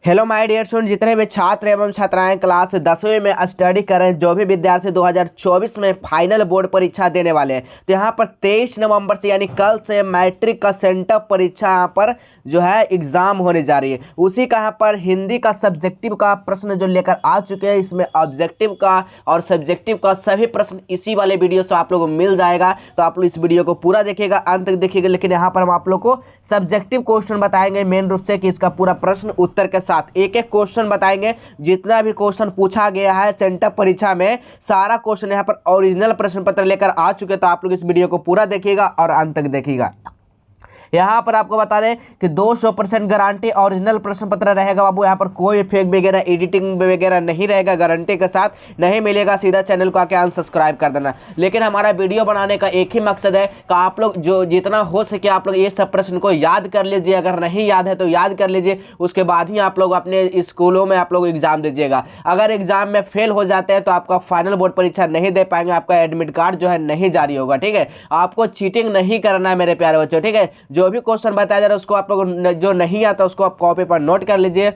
Hello my dear student, जितने भी छात्र एवं छात्राएं क्लास 10वीं में स्टडी कर रहे हैं, जो भी विद्यार्थी 2024 में फाइनल बोर्ड परीक्षा देने वाले हैं, तो यहाँ पर 23 नवंबर से यानी कल से मैट्रिक का सेंटर परीक्षा यहाँ पर जो है एग्जाम होने जा रही है। उसी का यहाँ पर हिंदी का सब्जेक्टिव का प्रश्न जो लेकर आ चुके हैं, इसमें ऑब्जेक्टिव का और सब्जेक्टिव का सभी प्रश्न इसी वाले वीडियो से आप लोगों को मिल जाएगा। तो आप लोग इस वीडियो को पूरा देखिएगा, अंत तक देखिएगा। लेकिन यहाँ पर हम आप लोग को सब्जेक्टिव क्वेश्चन बताएंगे मेन रूप से कि इसका पूरा प्रश्न उत्तर के साथ एक एक क्वेश्चन बताएंगे। जितना भी क्वेश्चन पूछा गया है सेंटर परीक्षा में, सारा क्वेश्चन यहाँ पर ओरिजिनल प्रश्न पत्र लेकर आ चुके। तो आप लोग इस वीडियो को पूरा देखिएगा और अंत तक देखिएगा। यहाँ पर आपको बता दें कि 200% गारंटी ओरिजिनल प्रश्न पत्र रहेगा बाबू। यहाँ पर कोई फेक वगैरह एडिटिंग वगैरह नहीं रहेगा, गारंटी के साथ नहीं मिलेगा। सीधा चैनल को आके अनसब्सक्राइब कर देना। लेकिन हमारा वीडियो बनाने का एक ही मकसद है कि आप लोग जो जितना हो सके आप लोग ये सब प्रश्न को याद कर लीजिए। अगर नहीं याद है तो याद कर लीजिए, उसके बाद ही आप लोग अपने स्कूलों में आप लोग एग्जाम दीजिएगा। अगर एग्जाम में फेल हो जाते हैं तो आपका फाइनल बोर्ड परीक्षा नहीं दे पाएंगे, आपका एडमिट कार्ड जो है नहीं जारी होगा। ठीक है, आपको चीटिंग नहीं करना है मेरे प्यारे बच्चों। ठीक है, जो भी क्वेश्चन बताया जा रहा है उसको आप लोग जो नहीं आता उसको आप कॉपी पर नोट कर लीजिए।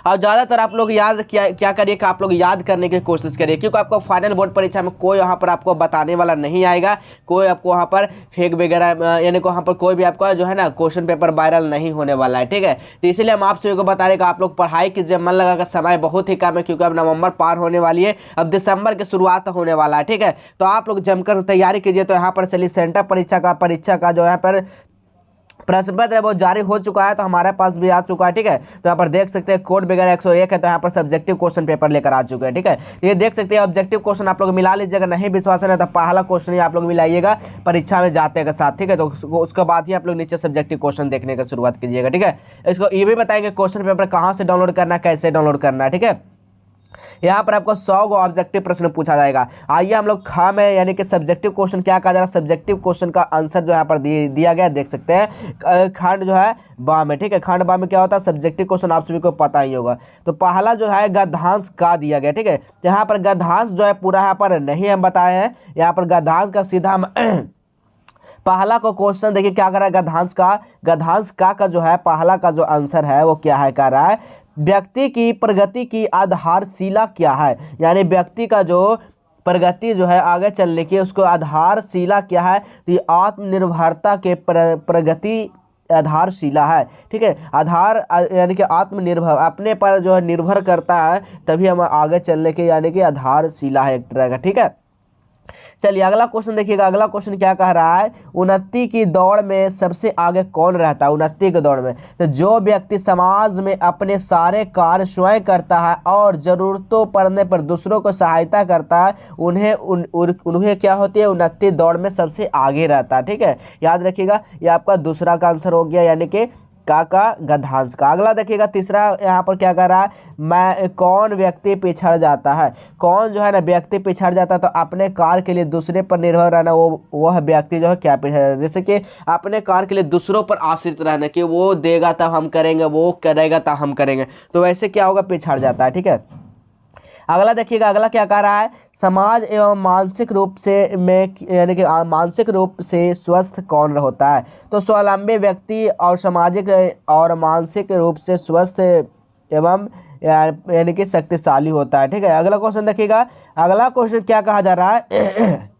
और ज़्यादातर आप लोग याद क्या करिए कि आप लोग याद करने की कोशिश करिए, क्योंकि आपको फाइनल बोर्ड परीक्षा में कोई वहाँ पर आपको बताने वाला नहीं आएगा। कोई आपको वहाँ पर फेक वगैरह यानी वहाँ पर कोई भी आपका जो है ना क्वेश्चन पेपर वायरल नहीं होने वाला है। ठीक है, तो इसलिए हम आप सभी को बता रहे कि आप लोग पढ़ाई कीजिए, मन लगा कर। समय बहुत ही कम है क्योंकि अब नवंबर पार होने वाली है, अब दिसंबर की शुरुआत होने वाला है। ठीक है, तो आप लोग जमकर तैयारी कीजिए। तो यहाँ पर चलिए सेंटर परीक्षा का जो यहाँ पर प्रश्न पत्र है वो जारी हो चुका है, तो हमारे पास भी आ चुका है। ठीक है, तो यहाँ पर देख सकते हैं कोड वगैरह 101 है, तो यहाँ पर सब्जेक्टिव क्वेश्चन पेपर लेकर आ चुके हैं। ठीक है, ये देख सकते हैं ऑब्जेक्टिव क्वेश्चन आप लोग मिला लीजिएगा। नहीं विश्वास है तो पहला क्वेश्चन ही आप लोग मिलाइएगा परीक्षा में जाते के साथ। ठीक है, तो उसके बाद ही आप लोग नीचे सब्जेक्टिव क्वेश्चन देखने की शुरुआत कीजिएगा। ठीक है, इसको ये भी बताएंगे क्वेश्चन पेपर कहाँ से डाउनलोड करना है, कैसे डाउनलोड करना है। ठीक है, यहाँ पर आपको 100 गो ऑब्जेक्टिव प्रश्न पूछा जाएगा। आइए हम लोग खा में यानी कि सब्जेक्टिव क्वेश्चन क्या कहा जा रहा है, सब्जेक्टिव क्वेश्चन का आंसर जो यहाँ पर दिया गया देख सकते हैं। खंड जो है बा में, ठीक है, खंड बा में क्या होता है सब्जेक्टिव क्वेश्चन, आप सभी को पता ही होगा। तो पहला जो है गद्यांश का दिया गया। ठीक है, यहाँ पर गद्यांश जो है पूरा यहाँ पर नहीं हम बताए हैं। यहाँ पर गद्यांश का सीधा पहला को क्वेश्चन देखिए क्या कर रहा है, गद्यांश का जो है पहला का जो आंसर है वो क्या है, कह रहा है व्यक्ति की प्रगति की आधारशिला क्या है। यानी व्यक्ति का जो प्रगति जो है आगे चलने की उसको आधारशिला क्या है, तो ये आत्मनिर्भरता के प्रगति आधारशिला है। ठीक है, आधार यानी कि आत्मनिर्भर, अपने पर जो है निर्भर करता है तभी हम आगे चलने के यानी कि आधारशिला है एक तरह का। ठीक है, चलिए अगला क्वेश्चन देखिएगा। अगला क्वेश्चन क्या कह रहा है, उन्नति की दौड़ में सबसे आगे कौन रहता है। उन्नति की दौड़ में तो जो व्यक्ति समाज में अपने सारे कार्य स्वयं करता है और जरूरतों पड़ने पर दूसरों को सहायता करता है, उन्हें क्या होती है, उन्नति दौड़ में सबसे आगे रहता है। ठीक है, याद रखिएगा, ये आपका दूसरा का आंसर हो गया यानी कि का गद्यांश का। अगला देखिएगा तीसरा यहाँ पर क्या कर रहा है, मैं कौन व्यक्ति पिछड़ जाता है। कौन जो है ना व्यक्ति पिछड़ जाता है, तो अपने कार्य के लिए दूसरे पर निर्भर रहना, वह व्यक्ति जो है क्या पिछड़ जाता है। जैसे कि अपने कार्य के लिए दूसरों पर आश्रित रहना कि वो देगा तब हम करेंगे, वो करेगा तब हम करेंगे, तो वैसे क्या होगा, पिछड़ जाता है। ठीक है, अगला देखिएगा। अगला क्या कह रहा है, समाज एवं मानसिक रूप से में यानी कि मानसिक रूप से स्वस्थ कौन होता है। तो स्वावलंबी व्यक्ति और सामाजिक और मानसिक रूप से स्वस्थ एवं यानी कि शक्तिशाली होता है। ठीक है, अगला क्वेश्चन देखिएगा। अगला क्वेश्चन क्या कहा जा रहा है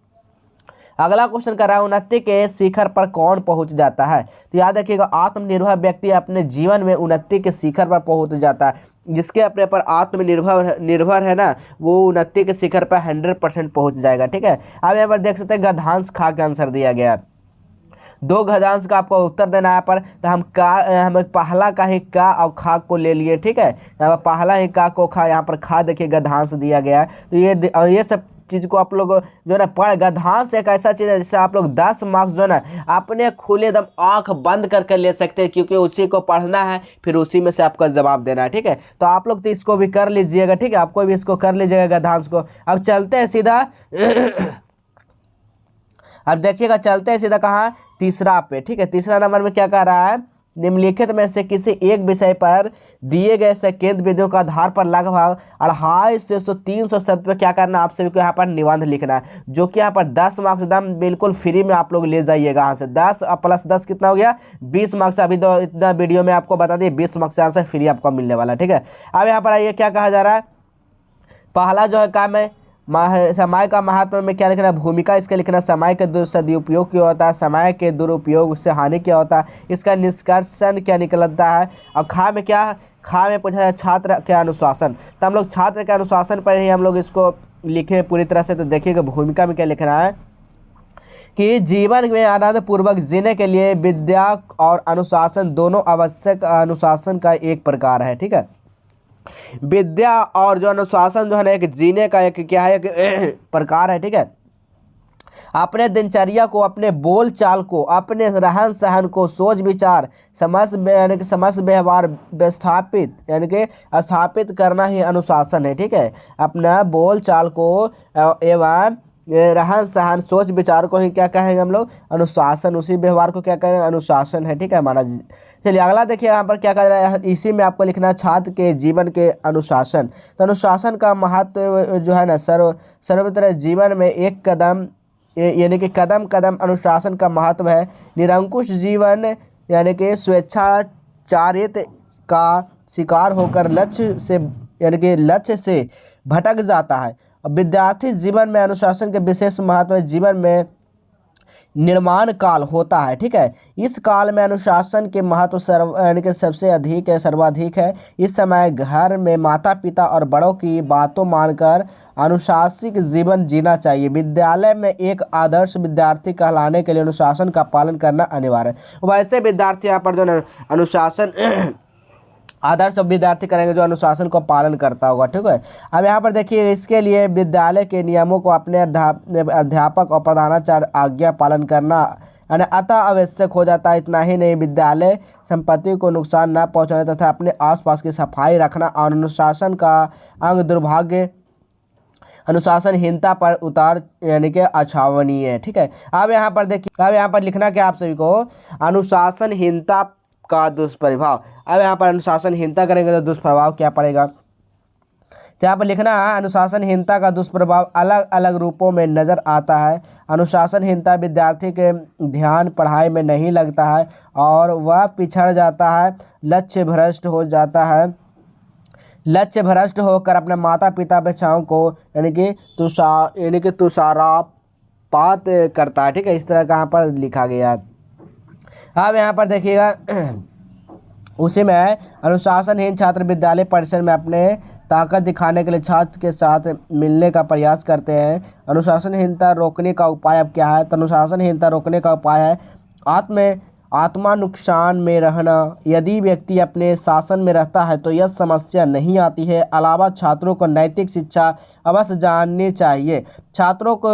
अगला क्वेश्चन कर रहा है, उन्नति के शिखर पर कौन पहुंच जाता है। तो याद रखिएगा, आत्मनिर्भर व्यक्ति अपने जीवन में उन्नति के शिखर पर पहुंच जाता है। जिसके अपने पर आत्मनिर्भर है ना, वो उन्नति के शिखर पर 100% पहुंच जाएगा। ठीक है, अब यहाँ पर देख सकते हैं गद्यांश खा का आंसर दिया गया। दो गद्यांश का आपको उत्तर देना है पर, तो हम पहला का ही का और खा को ले लिए। ठीक है, यहाँ पर पहला ही का को खा, यहाँ पर खा देखिए गद्यांश दिया गया है। तो ये सब चीज़ को आप लोग जो है ना गद्यांश एक ऐसा चीज़ है जिससे आप लोग 10 मार्क्स जो है ना अपने खुले एकदम आंख बंद करके ले सकते हैं, क्योंकि उसी को पढ़ना है फिर उसी में से आपका जवाब देना है। ठीक है, तो आप लोग तो इसको भी कर लीजिएगा। ठीक है, आपको भी इसको कर लीजिएगा गद्यांश को। अब चलते हैं सीधा अब देखिएगा, चलते हैं सीधा कहाँ, तीसरा पे। ठीक है, तीसरा नंबर में क्या कह रहा है, निम्नलिखित में से किसी एक विषय पर दिए गए संकेत बिंदुओं का आधार पर लगभग 250 से 300 शब्द पर क्या करना, आप सभी को यहाँ पर निबंध लिखना है, जो कि यहाँ पर 10 मार्क्स एकदम बिल्कुल फ्री में आप लोग ले जाइएगा। यहाँ से 10 प्लस 10 कितना हो गया, 20 मार्क्स। अभी तो इतना वीडियो में आपको बता दिए 20 मार्क्स आंसर फ्री आपको मिलने वाला है, ठीक है। अब यहाँ पर आइए क्या कहा जा रहा है। पहला जो है काम है समय का महत्व में क्या लिखना है, भूमिका इसके लिखना, समय के सदुपयोग क्या होता है, समय के दुरुपयोग से हानि क्या होता है, इसका निष्कर्षण क्या निकलता है। और खा में क्या, खा में पूछा है छात्र के अनुशासन, तो हम लोग छात्र के अनुशासन पर ही हम लोग इसको लिखे पूरी तरह से। तो देखिएगा भूमिका में क्या लिखना है कि जीवन में आनंदपूर्वक जीने के लिए विद्या और अनुशासन दोनों आवश्यक, अनुशासन का एक प्रकार है, ठीक है। विद्या और जो अनुशासन जो है ना एक जीने का एक क्या है, एक प्रकार है, ठीक है। अपने दिनचर्या को, अपने बोल चाल को, अपने रहन सहन को, सोच विचार, समस्त व्यवहार स्थापित स्थापित करना ही अनुशासन है, ठीक है। अपना बोल चाल को एवं रहन सहन सोच विचार को ही क्या कहेंगे हम लोग, अनुशासन। उसी व्यवहार को क्या कहेंगे, अनुशासन है, ठीक है हमारा। चलिए अगला देखिए यहाँ पर क्या कर रहा है, इसी में आपको लिखना है छात्र के जीवन के अनुशासन। तो अनुशासन का महत्व जो है ना सर्वत्र जीवन में एक कदम यानी कि कदम कदम अनुशासन का महत्व है। निरंकुश जीवन यानी कि स्वेच्छाचारित का शिकार होकर लक्ष्य से भटक जाता है। विद्यार्थी जीवन में अनुशासन के विशेष महत्व है। जीवन में निर्माण काल होता है, ठीक है। इस काल में अनुशासन के महत्व सबसे अधिक है, सर्वाधिक है। इस समय घर में माता पिता और बड़ों की बातों मानकर अनुशासित जीवन जीना चाहिए। विद्यालय में एक आदर्श विद्यार्थी कहलाने के लिए अनुशासन का पालन करना अनिवार्य है। वैसे विद्यार्थी यहाँ पर जो अनुशासन आदर्श विद्यार्थी करेंगे जो अनुशासन को पालन करता होगा, ठीक है। अब यहाँ पर देखिए इसके लिए विद्यालय के नियमों को अपने अध्यापक और प्रधानाचार्य आज्ञा पालन करना अतः आवश्यक हो जाता है। इतना ही नहीं, विद्यालय संपत्ति को नुकसान न पहुँचाने तथा अपने आसपास की सफाई रखना अनुशासन का अंग दुर्भाग्य अनुशासनहीनता पर उतार यानी कि अछावनीय है, ठीक है। अब यहाँ पर देखिए, अब यहाँ पर लिखना क्या आप सभी को, अनुशासनहीनता का दुष्प्रभाव। अब यहाँ पर अनुशासनहीनता करेंगे तो दुष्प्रभाव क्या पड़ेगा, तो यहाँ पर लिखना है अनुशासनहीनता का दुष्प्रभाव अलग अलग रूपों में नज़र आता है। अनुशासनहीनता विद्यार्थी के ध्यान पढ़ाई में नहीं लगता है और वह पिछड़ जाता है, लक्ष्य भ्रष्ट हो जाता है, लक्ष्य भ्रष्ट होकर अपने माता पिता बच्चाओं को यानी कि तुषारापात करता है, ठीक है। इस तरह का यहाँ पर लिखा गया है। अब यहाँ पर देखिएगा उसी में अनुशासनहीन छात्र विद्यालय परिसर में अपने ताकत दिखाने के लिए छात्र के साथ मिलने का प्रयास करते हैं। अनुशासनहीनता रोकने का उपाय अब क्या है, तो अनुशासनहीनता रोकने का उपाय है आत्मा नुकसान में रहना। यदि व्यक्ति अपने शासन में रहता है तो यह समस्या नहीं आती है। अलावा छात्रों को नैतिक शिक्षा अवश्य जाननी चाहिए। छात्रों को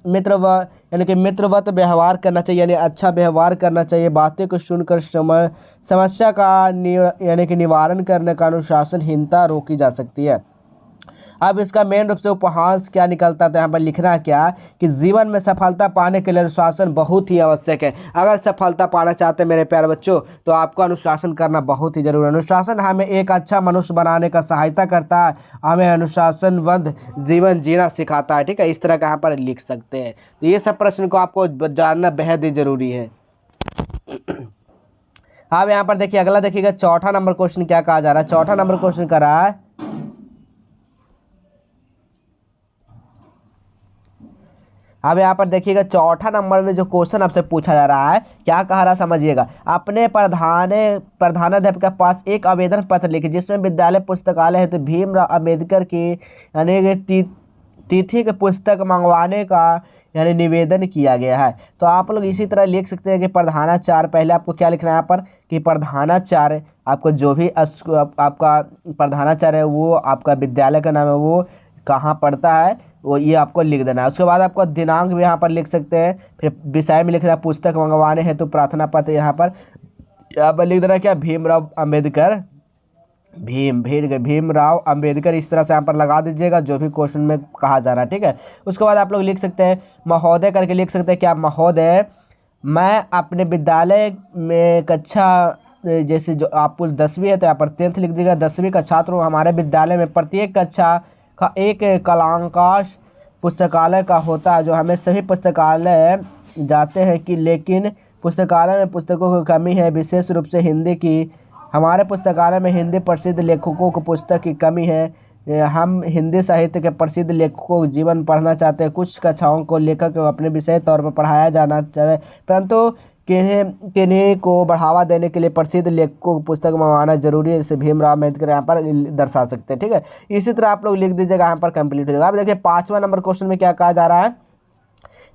मित्रवत व्यवहार करना चाहिए, यानी अच्छा व्यवहार करना चाहिए। बातें को सुनकर समस्या का निवारण करने का अनुशासनहीनता रोकी जा सकती है। अब इसका मेन रूप से उपहास क्या निकलता है, तो यहाँ पर लिखना है क्या कि जीवन में सफलता पाने के लिए अनुशासन बहुत ही आवश्यक है। अगर सफलता पाना चाहते हैं मेरे प्यारे बच्चों तो आपको अनुशासन करना बहुत ही जरूरी है। अनुशासन हमें एक अच्छा मनुष्य बनाने का सहायता करता है, हमें अनुशासनबद्ध जीवन जीना सिखाता है, ठीक है। इस तरह का यहाँ पर लिख सकते हैं। तो ये सब प्रश्न को आपको जानना बेहद ही जरूरी है। अब यहाँ पर देखिए अगला देखिएगा, चौथा नंबर क्वेश्चन क्या कहा जा रहा है। चौथा नंबर क्वेश्चन कर रहा है, अब यहाँ पर देखिएगा चौथा नंबर में जो क्वेश्चन आपसे पूछा जा रहा है क्या कह रहा है समझिएगा। अपने प्रधानाध्यापक के पास एक आवेदन पत्र लिखिए जिसमें विद्यालय पुस्तकालय हेतु भीमराव अम्बेडकर की यानी तिथि के पुस्तक मंगवाने का यानी निवेदन किया गया है। तो आप लोग इसी तरह लिख सकते हैं कि प्रधानाचार्य, पहले आपको क्या लिखना है यहाँ पर कि प्रधानाचार्य, आपको जो भी आपका प्रधानाचार्य है वो आपका विद्यालय का नाम है, वो कहाँ पढ़ता है वो ये आपको लिख देना है। उसके बाद आपको दिनांक भी यहाँ पर लिख सकते हैं। फिर विषय में लिखना है पुस्तक मंगवाने हेतु प्रार्थना पत्र, यहाँ पर लिख देना क्या, भीमराव अम्बेडकर, भीमराव अम्बेडकर, इस तरह से यहाँ पर लगा दीजिएगा जो भी क्वेश्चन में कहा जा रहा है, ठीक है। उसके बाद आप लोग लिख सकते हैं महोदय करके लिख सकते हैं क्या, महोदय मैं अपने विद्यालय में कक्षा जैसे जो आपको 10वीं है तो यहाँ पर 10th लिख दीजिएगा। 10वीं का छात्र हूँ। हमारे विद्यालय में प्रत्येक कक्षा का एक कलांकाश पुस्तकालय का होता है। जो हमें सभी पुस्तकालय जाते हैं कि लेकिन पुस्तकालय में पुस्तकों की कमी है, विशेष रूप से हिंदी की। हमारे पुस्तकालय में हिंदी प्रसिद्ध लेखकों को पुस्तक की कमी है। हम हिंदी साहित्य के प्रसिद्ध लेखकों का जीवन पढ़ना चाहते हैं। कुछ कक्षाओं को लेखक को अपने विषय तौर पर पढ़ाया जाना चाहिए, परंतु किन्हीं को बढ़ावा देने के लिए प्रसिद्ध लेखकों की पुस्तक मंगवाना जरूरी है। जैसे भीमराव अम्बेडकर यहाँ पर दर्शा सकते हैं। ठीक है, इसी तरह आप लोग लिख दीजिएगा, यहाँ पर कंप्लीट हो जाएगा। अब देखिए 5वां नंबर क्वेश्चन में क्या कहा जा रहा है।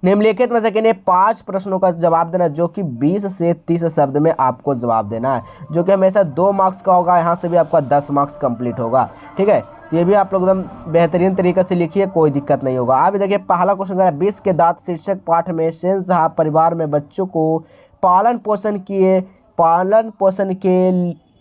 निम्नलिखित में से किन्हीं 5 प्रश्नों का जवाब देना जो कि 20 से 30 शब्द में आपको जवाब देना है, जो कि हमेशा 2 मार्क्स का होगा। यहाँ से भी आपका 10 मार्क्स कंप्लीट होगा। ठीक है, तो ये भी आप लोग एकदम बेहतरीन तरीके से लिखिए, कोई दिक्कत नहीं होगा। आप देखिए पहला क्वेश्चन है 20 के दांत शीर्षक पाठ में सेन साहब परिवार में बच्चों को पालन पोषण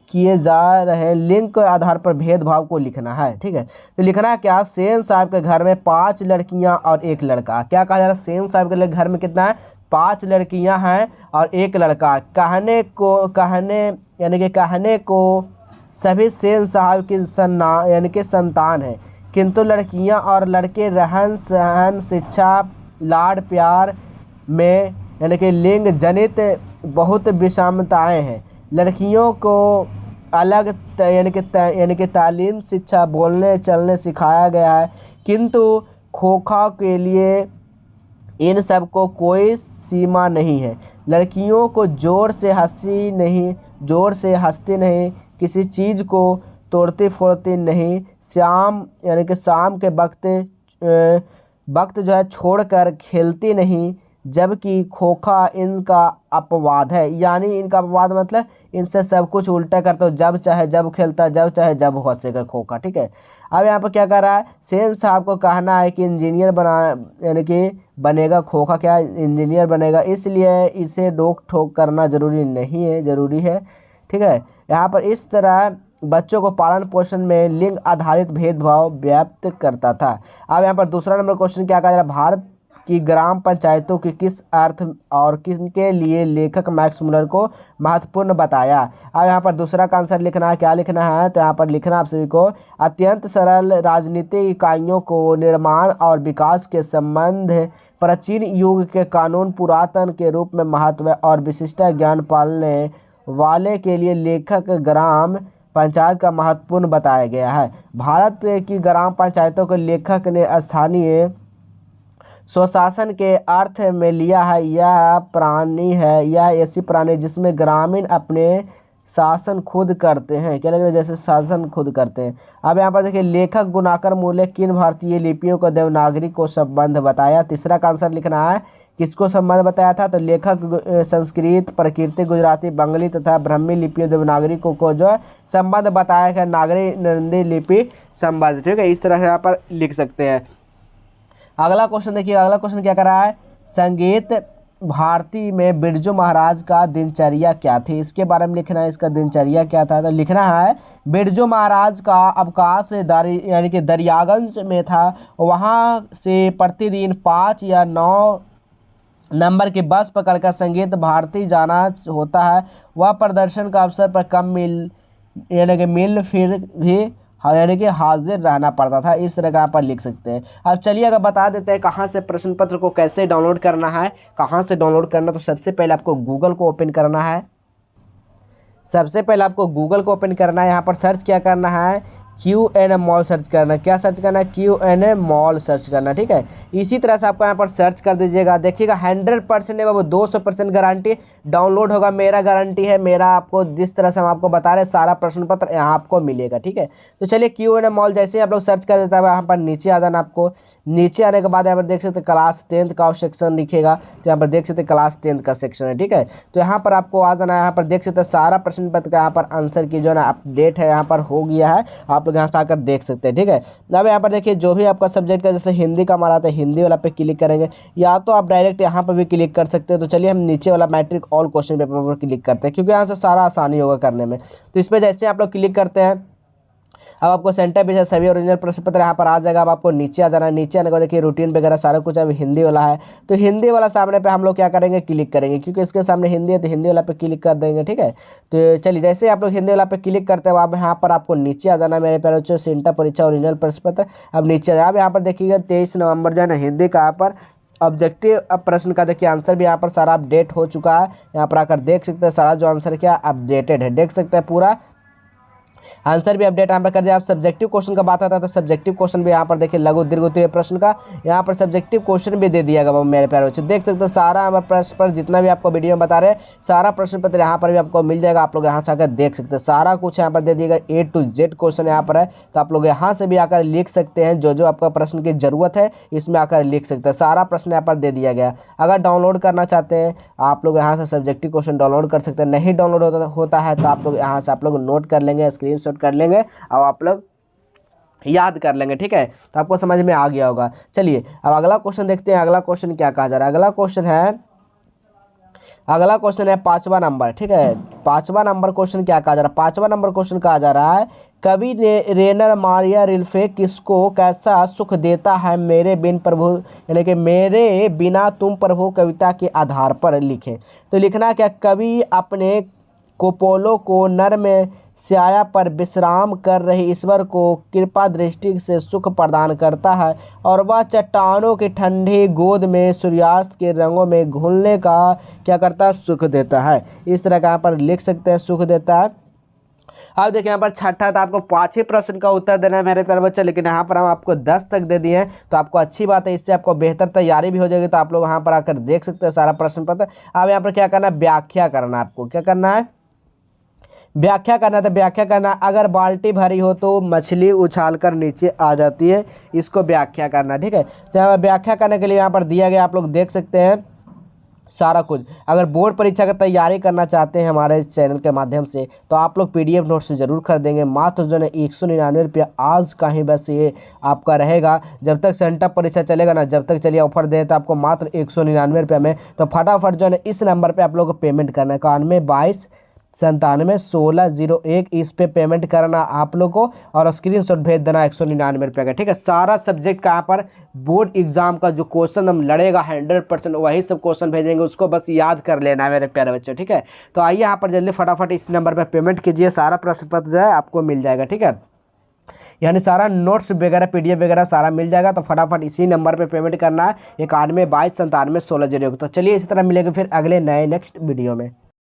किए जा रहे लिंग के आधार पर भेदभाव को लिखना है। ठीक है, तो लिखना है क्या, सेन साहब के घर में 5 लड़कियां और 1 लड़का। क्या कहा जा रहा है, सेन साहब के घर में कितना है, 5 लड़कियां हैं और 1 लड़का। कहने को सभी सेन साहब की संतान है, किंतु लड़कियां और लड़के रहन सहन, शिक्षा, लाड़ प्यार में लिंग जनित बहुत विषमताएं हैं। लड़कियों को अलग तालीम, शिक्षा, बोलने चलने सिखाया गया है, किंतु खोखा के लिए इन सब को कोई सीमा नहीं है। लड़कियों को जोर से हंसती नहीं, किसी चीज़ को तोड़ती फोड़ती नहीं, शाम के वक्त जो है छोड़कर खेलती नहीं, जबकि खोखा इनका अपवाद है। यानी इनका अपवाद मतलब इनसे सब कुछ उल्टा करता हो, जब चाहे जब खेलता, जब चाहे जब हंसेगा खोखा। ठीक है, अब यहाँ पर क्या कर रहा है, सेन साहब को कहना है कि इंजीनियर बनेगा, खोखा क्या इंजीनियर बनेगा, इसलिए इसे रोक टोक करना जरूरी है। ठीक है, यहाँ पर इस तरह बच्चों को पालन पोषण में लिंग आधारित भेदभाव व्याप्त करता था। अब यहाँ पर दूसरा नंबर क्वेश्चन क्या कहा जा रहा है, भारत की ग्राम पंचायतों की किस अर्थ और किसके लिए लेखक मैक्स मुलर को महत्वपूर्ण बताया। अब यहाँ पर दूसरा का आंसर लिखना है, क्या लिखना है, तो यहाँ पर लिखना आप सभी को, अत्यंत सरल राजनीतिक इकाइयों को निर्माण और विकास के संबंध, प्राचीन युग के कानून, पुरातन के रूप में महत्व और विशिष्ट ज्ञान पालने वाले के लिए लेखक ग्राम पंचायत का महत्वपूर्ण बताया गया है। भारत की ग्राम पंचायतों को लेखक ने स्थानीय स्वशासन के अर्थ में लिया है। यह ऐसी प्राणी जिसमें ग्रामीण अपने शासन खुद करते हैं। क्या लग रहा है, जैसे शासन खुद करते हैं। अब यहाँ पर देखिए, लेखक गुणाकर मूल्य किन भारतीय लिपियों को देवनागरी को संबंध बताया। तीसरा का आंसर लिखना है, किसको संबंध बताया था, तो लेखक संस्कृत, प्राकृतिक, गुजराती, बंगाली तथा ब्राह्मी लिपियों देवनागरी को जो है संबंध बताया है, नागरी नंदी लिपि संबंध। ठीक है, इस तरह से यहाँ पर लिख सकते हैं। अगला क्वेश्चन देखिए, अगला क्वेश्चन क्या कर रहा है, संगीत भारती में बिरजू महाराज का दिनचर्या क्या थी, इसके बारे में लिखना है। इसका दिनचर्या क्या था, तो लिखना है, बिरजू महाराज का अवकाश दरियागंज में था। वहाँ से प्रतिदिन 5 या 9 नंबर की बस पकड़कर संगीत भारती जाना होता है। वह प्रदर्शन का अवसर पर कम मिल फिर भी हाजिर रहना पड़ता था। इस तरह का यहाँ पर लिख सकते हैं। अब चलिए अगर बता देते हैं कहाँ से प्रश्न पत्र को कैसे डाउनलोड करना है, कहाँ से डाउनलोड करना। तो सबसे पहले आपको गूगल को ओपन करना है। यहाँ पर सर्च क्या करना है, QN मॉल सर्च करना। क्या सर्च करना है, QN मॉल सर्च करना। ठीक है, इसी तरह से आपको यहाँ पर सर्च कर दीजिएगा। देखिएगा 100% है वो 200% गारंटी डाउनलोड होगा। मेरा गारंटी है, मेरा आपको जिस तरह से हम आपको बता रहे हैं सारा प्रश्न पत्र यहाँ आपको मिलेगा। ठीक है, तो चलिए QN मॉल जैसे ही आप लोग सर्च कर देता है यहाँ पर नीचे आ जाना। आपको नीचे आने के बाद यहाँ पर देख सकते क्लास 10th का सेक्शन दिखेगा, तो यहाँ पर देख सकते क्लास 10th का सेक्शन है। ठीक है, तो यहाँ पर आपको आ जाना है। यहाँ पर देख सकते सारा प्रश्न पत्र का यहाँ पर आंसर की जो है ना अपडेट है यहाँ पर हो गया है, आप लोग यहाँ से आकर देख सकते हैं। ठीक है, अब यहाँ पर देखिए जो भी आपका सब्जेक्ट का जैसे हिंदी का हमारा आता है, हिंदी वाला पे क्लिक करेंगे, या तो आप डायरेक्ट यहाँ पर भी क्लिक कर सकते हैं। तो चलिए हम नीचे वाला मैट्रिक ऑल क्वेश्चन पेपर पर क्लिक करते हैं, क्योंकि यहाँ से सारा आसानी होगा करने में। तो इस पर जैसे आप लोग क्लिक करते हैं, अब आपको सेंटर पे सभी ओरिजिनल प्रश्न पत्र यहाँ पर आ जाएगा। अब आपको नीचे आ जाना है। नीचे आने के बाद देखिए रूटीन वगैरह सारा कुछ अब हिंदी वाला है, तो हिंदी वाला सामने पे हम लोग क्या करेंगे, क्लिक करेंगे, क्योंकि इसके सामने हिंदी है तो हिंदी वाला पे क्लिक कर देंगे। ठीक है, तो चलिए जैसे ही आप लोग हिंदी वाला पे क्लिक करते हो अब यहाँ पर आपको नीचे आ जाना है मेरे प्यारे बच्चों, सेंटर परीक्षा ओरिजिनल प्रश्न पत्र। अब नीचे अब यहाँ पर देखिएगा 23 नवंबर जो है ना हिंदी का यहाँ पर ऑब्जेक्टिव प्रश्न का देखिए आंसर भी यहाँ पर सारा अपडेट हो चुका है। यहाँ पर आकर देख सकते हैं सारा जो आंसर क्या अपडेटेड है, देख सकते हैं पूरा आंसर भी अपडेट यहाँ पर कर दिया। आप सब्जेक्टिव क्वेश्चन का बात आता है तो सब्जेक्टिव क्वेश्चन भी यहाँ पर देखिए लघु दीर्घ उत्तरीय प्रश्न का यहाँ पर सब्जेक्टिव क्वेश्चन भी दे दिया गया मेरे प्यारे बच्चों। देख सकते हैं सारा हमारे प्रश्न पर जितना भी आपको वीडियो में बता रहे हैं सारा प्रश्न पत्र यहाँ पर भी आपको मिल जाएगा। आप लोग यहाँ से आकर देख सकते हैं सारा कुछ यहाँ पर दे दिएगा, A to Z क्वेश्चन यहाँ पर है, तो आप लोग यहाँ से भी आकर लिख सकते हैं। जो जो आपका प्रश्न की जरूरत है इसमें आकर लिख सकते हैं, सारा प्रश्न यहाँ पर दे दिया गया। अगर डाउनलोड करना चाहते हैं आप लोग यहाँ से सब्जेक्टिव क्वेश्चन डाउनलोड कर सकते हैं, नहीं डाउनलोड होता है तो आप लोग यहाँ से आप लोग नोट कर लेंगे, स्क्रीनशॉट कर लेंगे और आप लोग याद कर लेंगे। ठीक है, तो आपको समझ में आ गया होगा। चलिए अब अगला क्वेश्चन देखते हैं। अगला क्वेश्चन क्या कहा जा रहा है, अगला क्वेश्चन है 5वां नंबर। ठीक है, 5वां नंबर क्वेश्चन क्या कहा जा रहा है, 5वां नंबर क्वेश्चन कहा जा रहा है कवि रेनर मारिया रिल्फे किसको कैसा सुख देता है मेरे बिन प्रभु, यानी कि मेरे बिना तुम प्रभु कविता के आधार पर लिखें। तो लिखना क्या, कवि अपने कोपोलो को नर में स्याया पर विश्राम कर रहे ईश्वर को कृपा दृष्टि से सुख प्रदान करता है और वह चट्टानों की ठंडी गोद में सूर्यास्त के रंगों में घुलने का क्या करता है, सुख देता है। इस तरह का यहाँ पर लिख सकते हैं, सुख देता है। अब देखिए यहाँ पर छठा था, आपको 5 प्रश्न का उत्तर देना है मेरे प्यारे बच्चे, लेकिन यहाँ पर हम आपको 10 तक दे दिए हैं, तो आपको अच्छी बात है, इससे आपको बेहतर तैयारी भी हो जाएगी। तो आप लोग यहाँ पर आकर देख सकते हैं सारा प्रश्न पत्र। अब यहाँ पर क्या करना है, व्याख्या करना है। आपको क्या करना है, व्याख्या करना। तो व्याख्या करना, अगर बाल्टी भरी हो तो मछली उछालकर नीचे आ जाती है, इसको व्याख्या करना। ठीक है, तो यहाँ पर व्याख्या करने के लिए यहाँ पर दिया गया, आप लोग देख सकते हैं सारा कुछ। अगर बोर्ड परीक्षा की तैयारी करना चाहते हैं हमारे चैनल के माध्यम से तो आप लोग PDF नोट से ज़रूर खरीदेंगे। मात्र जो है 199 रुपया आज का ही बस ये आपका रहेगा, जब तक सेंटर परीक्षा चलेगा ना, जब तक चलिए ऑफर दे तो आपको मात्र 199 रुपये में। तो फटाफट जो है इस नंबर पर आप लोग को पेमेंट करना है, 9122971601, इस पे पेमेंट करना आप लोग को और स्क्रीनशॉट भेज देना 199 रुपये का। ठीक है, सारा सब्जेक्ट का यहाँ पर बोर्ड एग्जाम का जो क्वेश्चन हम लड़ेगा 100% वही सब क्वेश्चन भेजेंगे, उसको बस याद कर लेना है मेरे प्यारे बच्चों। ठीक है, तो आइए यहाँ पर जल्दी फटाफट इस नंबर पर पेमेंट कीजिए, सारा प्रश्न पत्र जो है आपको मिल जाएगा। ठीक है, यानी सारा नोट्स वगैरह PDF वगैरह सारा मिल जाएगा। तो फटाफट इसी नंबर पे पेमेंट करना है, 9122971601। तो चलिए इसी तरह मिलेंगे फिर अगले नए नेक्स्ट वीडियो में।